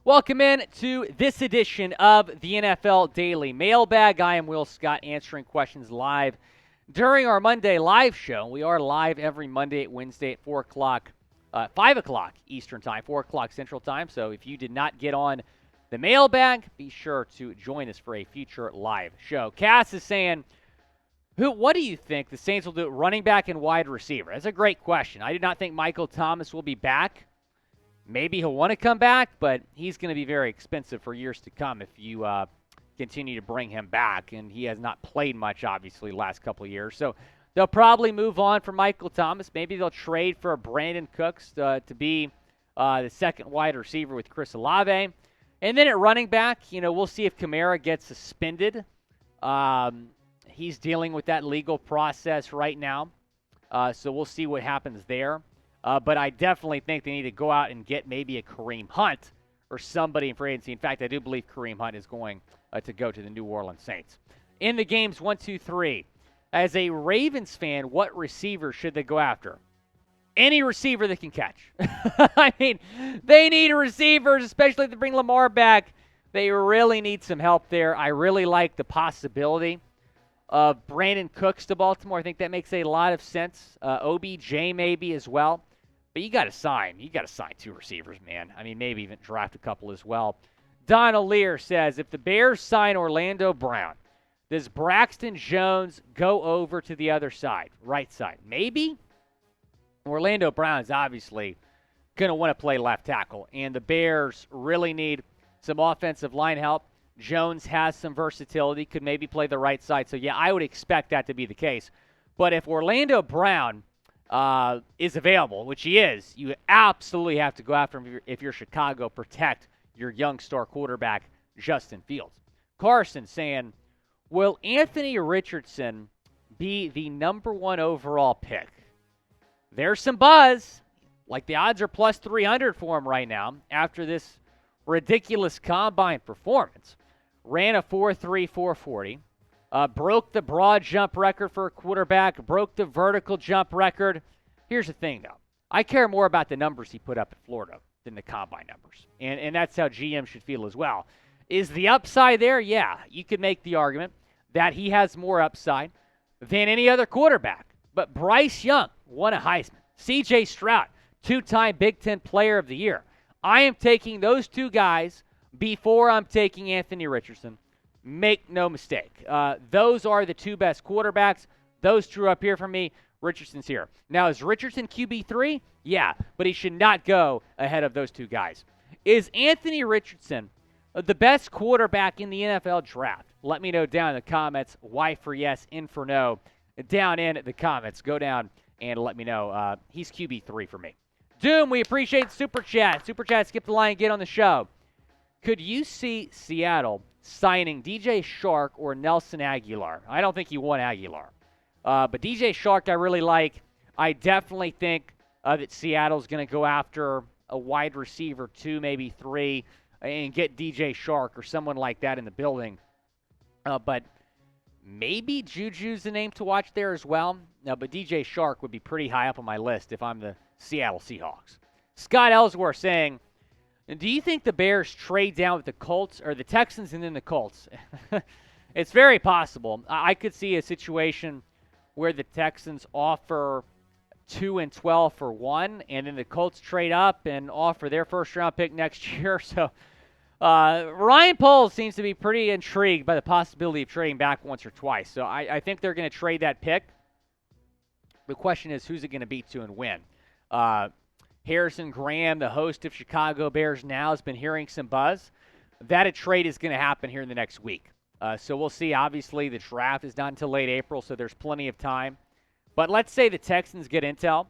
Welcome in to this edition of the NFL Daily Mailbag. I am Will Scott answering questions live during our Monday live show. We are live every Monday and Wednesday at 4 o'clock, 5 o'clock Eastern Time, 4 o'clock Central Time. So if you did not get on the Mailbag, be sure to join us for a future live show. Cass is saying, what do you think the Saints will do at running back and wide receiver? That's a great question. I do not think Michael Thomas will be back. Maybe he'll want to come back, but he's going to be very expensive for years to come if you continue to bring him back. And he has not played much, obviously, last couple of years. So they'll probably move on from Michael Thomas. Maybe they'll trade for Brandon Cooks to be the second wide receiver with Chris Olave. And then at running back, we'll see if Kamara gets suspended. He's dealing with that legal process right now. So we'll see what happens there. But I definitely think they need to go out and get maybe a Kareem Hunt or somebody in free agency. In fact, I do believe Kareem Hunt is going to go to the New Orleans Saints. In the games 1, 2, 3, as a Ravens fan, what receiver should they go after? Any receiver that can catch. I mean, they need receivers, especially if they bring Lamar back. They really need some help there. I really like the possibility of Brandon Cooks to Baltimore. I think that makes a lot of sense. OBJ maybe as well. But you got to sign. You got to sign two receivers, man. I mean, maybe even draft a couple as well. Donald Lear says, if the Bears sign Orlando Brown, does Braxton Jones go over to the other side, right side? Maybe. Orlando Brown is obviously going to want to play left tackle, and the Bears really need some offensive line help. Jones has some versatility, could maybe play the right side. So, yeah, I would expect that to be the case. But if Orlando Brown is available, which he is, you absolutely have to go after him if you're Chicago. Protect your young star quarterback, Justin Fields. Carson saying, will Anthony Richardson be the number 1 overall pick? There's some buzz. Like the odds are plus 300 for him right now after this ridiculous combine performance. Ran a 4.3 440. Broke the broad jump record for a quarterback, broke the vertical jump record. Here's the thing, though. I care more about the numbers he put up at Florida than the combine numbers. And that's how GM should feel as well. Is the upside there? Yeah, you could make the argument that he has more upside than any other quarterback. But Bryce Young won a Heisman. C.J. Stroud, 2-time Big Ten Player of the Year. I am taking those two guys before I'm taking Anthony Richardson. Make no mistake. Those are the two best quarterbacks. Those drew up here for me. Richardson's here. Now, is Richardson QB3? Yeah, but he should not go ahead of those two guys. Is Anthony Richardson the best quarterback in the NFL draft? Let me know down in the comments. Y for yes, N for no. Down in the comments. Go down and let me know. He's QB3 for me. Doom, we appreciate Super Chat. Super Chat, skip the line, get on the show. Could you see Seattle signing DJ Chark or Nelson Agholor? I don't think you want Agholor. But DJ Chark I really like. I definitely think that Seattle's going to go after a wide receiver 2, maybe 3, and get DJ Chark or someone like that in the building. But maybe Juju's the name to watch there as well. But DJ Chark would be pretty high up on my list if I'm the Seattle Seahawks. Scott Ellsworth saying, do you think the Bears trade down with the Colts or the Texans and then the Colts? It's very possible. I could see a situation where the Texans offer 2 and 12 for 1, and then the Colts trade up and offer their first-round pick next year. So Ryan Poles seems to be pretty intrigued by the possibility of trading back once or twice. So I think they're going to trade that pick. The question is, who's it going to beat to and when? Harrison Graham, the host of Chicago Bears Now, has been hearing some buzz that a trade is going to happen here in the next week. So we'll see. Obviously, the draft is not until late April, so there's plenty of time. But let's say the Texans get intel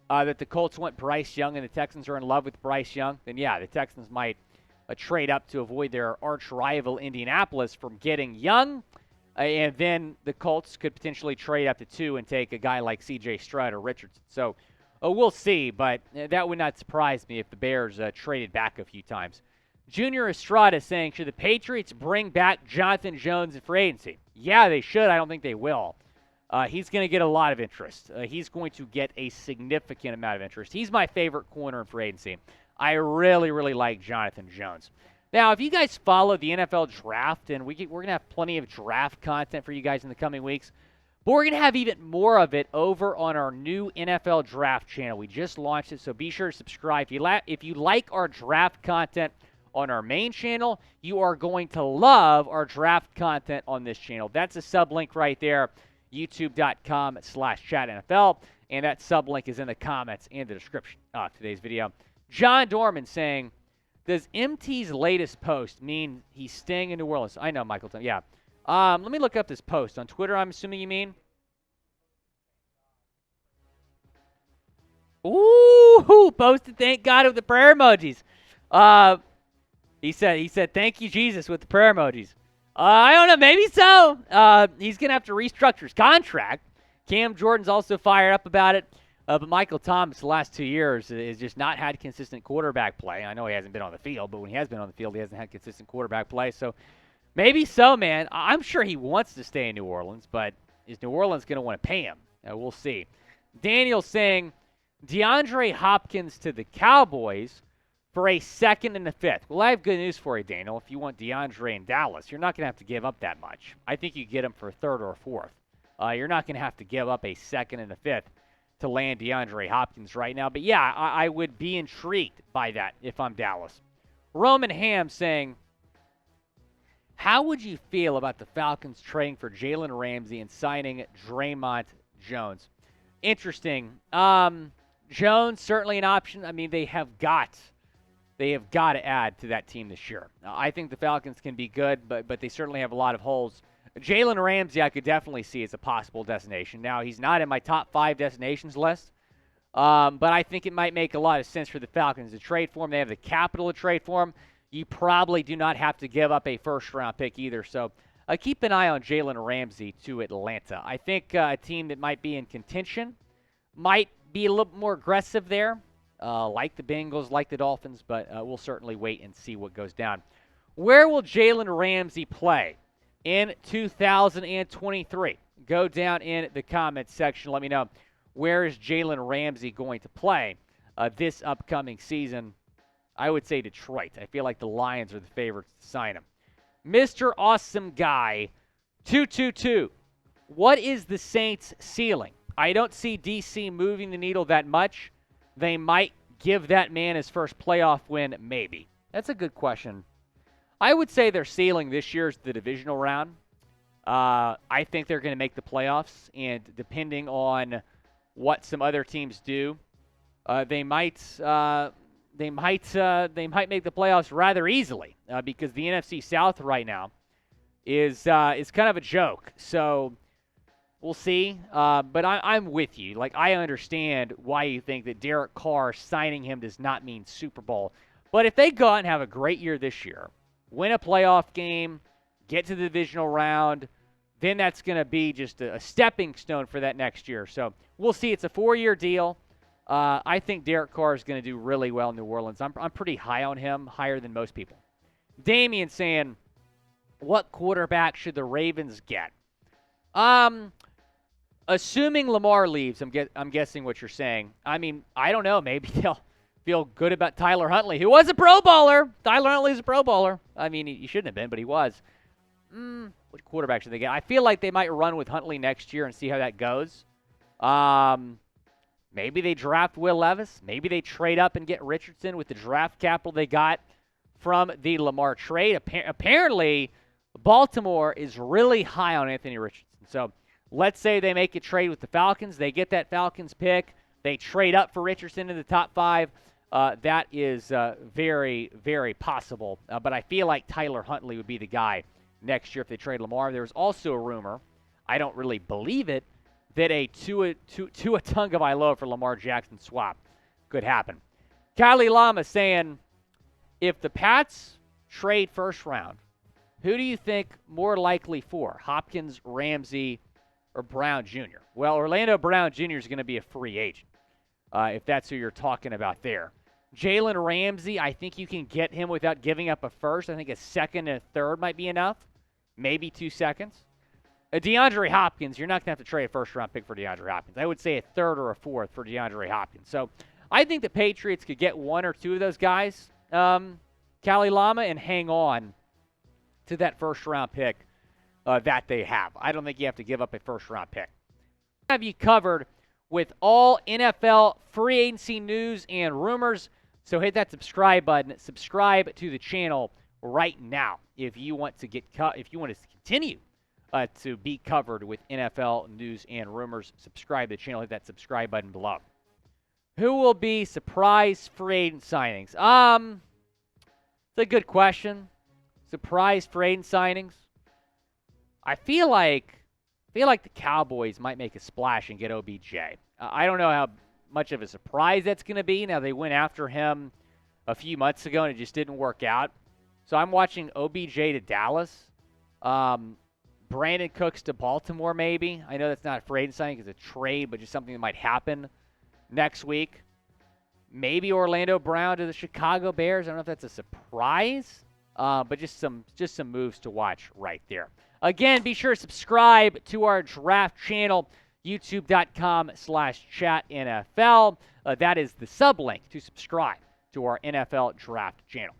that the Colts want Bryce Young and the Texans are in love with Bryce Young, then yeah, the Texans might trade up to avoid their arch rival Indianapolis from getting Young. And then the Colts could potentially trade up to 2 and take a guy like C.J. Stroud or Richardson. So we'll see, but that would not surprise me if the Bears traded back a few times. Junior Estrada saying, should the Patriots bring back Jonathan Jones in free agency? Yeah, they should. I don't think they will. He's going to get a lot of interest. He's going to get a significant amount of interest. He's my favorite corner in free agency. I really, really like Jonathan Jones. Now, if you guys follow the NFL Draft, and we're going to have plenty of draft content for you guys in the coming weeks, but we're going to have even more of it over on our new NFL Draft channel. We just launched it, so be sure to subscribe. If you like our draft content on our main channel, you are going to love our draft content on this channel. That's a sublink right there, youtube.com/chatnfl, and that sublink is in the comments and the description of today's video. John Dorman saying, does MT's latest post mean he's staying in New Orleans? I know, Michael. Yeah. Let me look up this post. On Twitter, I'm assuming you mean? Ooh, posted thank God with the prayer emojis. He said, thank you, Jesus, with the prayer emojis. I don't know, maybe so. He's going to have to restructure his contract. Cam Jordan's also fired up about it. But Michael Thomas, the last 2 years, has just not had consistent quarterback play. I know he hasn't been on the field, but when he has been on the field, he hasn't had consistent quarterback play. So maybe so, man. I'm sure he wants to stay in New Orleans, but is New Orleans going to want to pay him? We'll see. Daniel saying, DeAndre Hopkins to the Cowboys for a second and a fifth. Well, I have good news for you, Daniel. If you want DeAndre in Dallas, you're not going to have to give up that much. I think you get him for a third or a fourth. You're not going to have to give up a second and a fifth to land DeAndre Hopkins right now. But, yeah, I would be intrigued by that if I'm Dallas. Roman Ham saying, how would you feel about the Falcons trading for Jalen Ramsey and signing Draymond Jones? Interesting. Jones, certainly an option. I mean, they have got to add to that team this year. I think the Falcons can be good, but they certainly have a lot of holes. Jalen Ramsey, I could definitely see as a possible destination. Now, he's not in my top 5 destinations list, but I think it might make a lot of sense for the Falcons to trade for him. They have the capital to trade for him. You probably do not have to give up a first-round pick either. So keep an eye on Jalen Ramsey to Atlanta. I think a team that might be in contention might be a little more aggressive there, like the Bengals, like the Dolphins, but we'll certainly wait and see what goes down. Where will Jalen Ramsey play in 2023? Go down in the comments section. Let me know, where is Jalen Ramsey going to play this upcoming season? I would say Detroit. I feel like the Lions are the favorites to sign him. Mr. Awesome Guy, 222. What is the Saints' ceiling? I don't see DC moving the needle that much. They might give that man his first playoff win, maybe. That's a good question. I would say their ceiling this year is the divisional round. I think they're going to make the playoffs, and depending on what some other teams do, they might make the playoffs rather easily because the NFC South right now is kind of a joke. So we'll see. But I'm with you. Like, I understand why you think that Derek Carr signing him does not mean Super Bowl. But if they go out and have a great year this year, win a playoff game, get to the divisional round, then that's going to be just a stepping stone for that next year. So we'll see. It's a 4-year deal. I think Derek Carr is going to do really well in New Orleans. I'm pretty high on him, higher than most people. Damian saying, what quarterback should the Ravens get? Assuming Lamar leaves, I'm guessing what you're saying. I mean, I don't know. Maybe they'll feel good about Tyler Huntley, who was a Pro Bowler. Tyler Huntley's a Pro Bowler. I mean, he shouldn't have been, but he was. Which quarterback should they get? I feel like they might run with Huntley next year and see how that goes. Maybe they draft Will Levis. Maybe they trade up and get Richardson with the draft capital they got from the Lamar trade. Apparently, Baltimore is really high on Anthony Richardson. So let's say they make a trade with the Falcons. They get that Falcons pick. They trade up for Richardson in the top 5. That is very, very possible. But I feel like Tyler Huntley would be the guy next year if they trade Lamar. There's also a rumor, I don't really believe it, that a Tua Tagovailoa for Lamar Jackson swap could happen. Kylie Lama saying, if the Pats trade first round, who do you think more likely for? Hopkins, Ramsey, or Brown Jr.? Well, Orlando Brown Jr. is going to be a free agent, if that's who you're talking about there. Jalen Ramsey, I think you can get him without giving up a first. I think a second and a third might be enough. Maybe 2 seconds. DeAndre Hopkins, you're not going to have to trade a first-round pick for DeAndre Hopkins. I would say a third or a fourth for DeAndre Hopkins. So I think the Patriots could get one or two of those guys, Cali Lama, and hang on to that first-round pick that they have. I don't think you have to give up a first-round pick. Have you covered with all NFL free agency news and rumors. So hit that subscribe button. Subscribe to the channel right now if you want to if you want to continue to be covered with NFL news and rumors. Subscribe to the channel. Hit that subscribe button below. Who will be surprise free agent signings? It's a good question. Surprise free agent signings. I feel like the Cowboys might make a splash and get OBJ. I don't know how much of a surprise that's going to be. Now, they went after him a few months ago, and it just didn't work out. So I'm watching OBJ to Dallas. Brandon Cooks to Baltimore, maybe. I know that's not a free agent signing. It's a trade, but just something that might happen next week. Maybe Orlando Brown to the Chicago Bears. I don't know if that's a surprise, but just some moves to watch right there. Again, be sure to subscribe to our draft channel, youtube.com/chatnfl. That is the sublink to subscribe to our NFL draft channel.